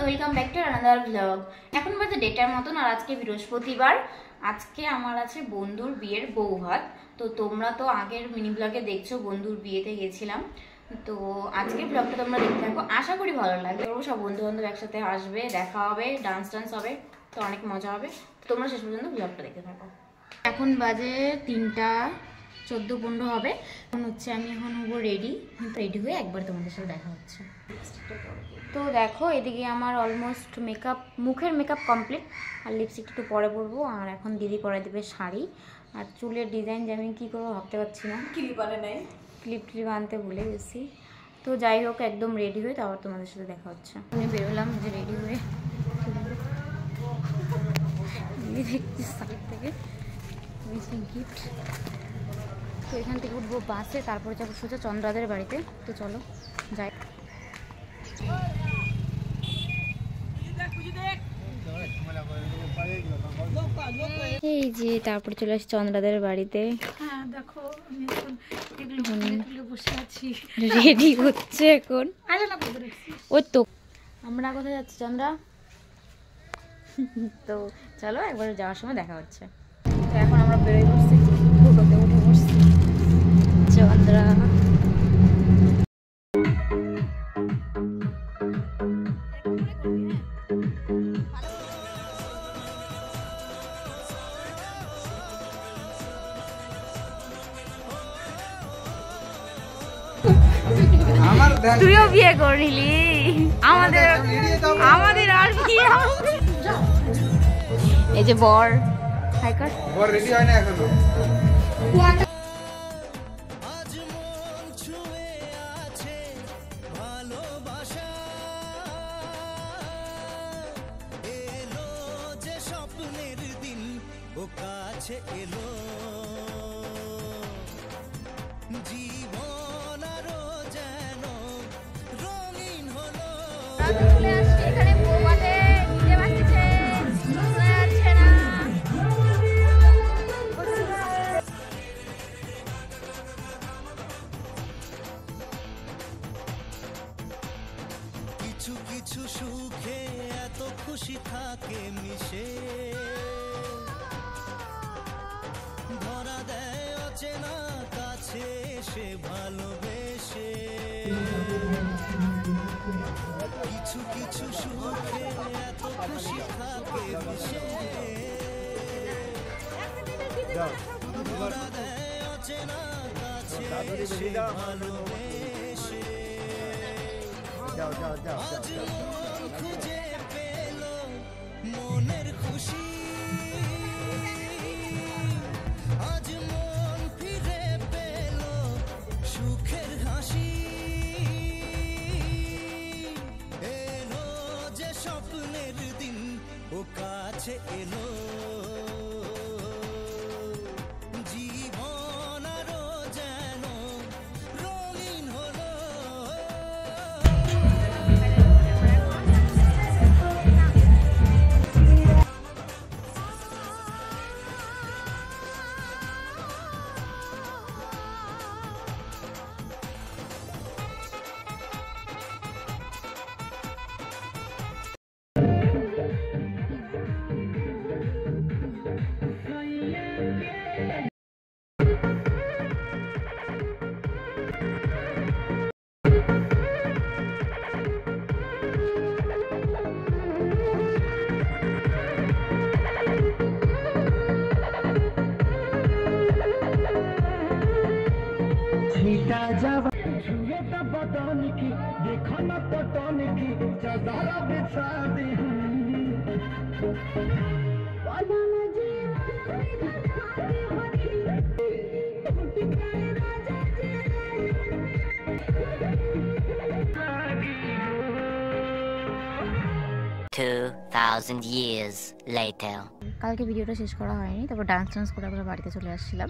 Welcome back to another blog. এখন বাজে ডেটার মতন, আর আজকে বৃহস্পতিবার। আজকে আমার আছে বন্ধুর বিয়ের বৌভাত। তো তোমরা তো আগের মিনি ব্লগে দেখছো বন্ধুর বিয়েতে গেছিলাম। তো আজকের ব্লগটা তোমরা দেখতে থাকো, আশা করি ভালো লাগবে। সব বন্ধু বান্ধব একসাথে আসবে, দেখা হবে, ডান্স টান্স হবে, তো অনেক মজা হবে। তো তোমরা শেষ পর্যন্ত ব্লগটা দেখতে থাকো। এখন বাজে 3:14-15 হবে। এখন হচ্ছে আমি এখন হবো রেডি হয়ে একবার তোমাদের সাথে দেখা হচ্ছে। তো দেখো এদিকে আমার অলমোস্ট মুখের মেকআপ কমপ্লিট, আর লিপস্টিকটা একটু পরে পরবো। আর এখন দিদি পরে দেবে শাড়ি, আর চুলের ডিজাইন যে আমি কী করবো ভাবতে পারছি না, ক্লিপ আনতে ভুলে গেছি। তো যাই হোক, একদম রেডি হয়ে তারপর তোমাদের সাথে দেখা হচ্ছে। আমি বেরোলাম যে রেডি হয়ে, দেখছি সাইড থেকে গিফট। তো এখান থেকে উঠবো বাসে, তারপরে যাবো সোজা চন্দ্রাদের বাড়িতে। তো চলো যাই। এই যে তারপরে চলে আসছি চন্দ্রাদের বাড়িতে। রেডি হচ্ছে এখন। ওই তো আমরা কোথায় যাচ্ছি চন্দ্রা? তো চলো একবার যাওয়ার সময় দেখা হচ্ছে। তো এখন আমরা বেরোয় বসছি, টোটোতে উঠে বসছি চন্দ্রা। তুইও বিয়ে করলি, আমাদের আর বিয়ে। এই যে বর রেডি হয় না এখনো। এলো জীবন আরো যেন রঙিন হলো। এখানে বৌভাতে ডিজে বাজছে, শোনা যাচ্ছে না। কিছু কিছু সুখে এত খুশি থাকে মিশে, ধরা দেয় অচেনা কাছে এসে ভালোবেসে। কিছু কিছু সুখে এত খুশি থাকে মিশে, ধরা দেয় অচেনা কাছে এসে ভালোবেসে। আজ মন খুঁজে পেল মনের খুশি, আজ মন ফিরে পেল সুখের হাসি। এলো যে স্বপ্নের দিন ও কাছে এলো, জীবন আরো যেন রঙিন হলো। देखो न पटन की चादरा बिछा दी। years later. কালকে ভিডিওটা শেষ করা হয়নি, তারপর ডান্স করে আমরা বাড়িতে চলে আসছিলাম।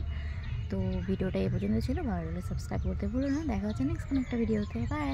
তো ভিডিওটা এই পর্যন্ত ছিল, ভালো লাগলে সাবস্ক্রাইব করতে ভুলো না। দেখা হচ্ছে নেক্সট কোনো একটা ভিডিওতে। বাই।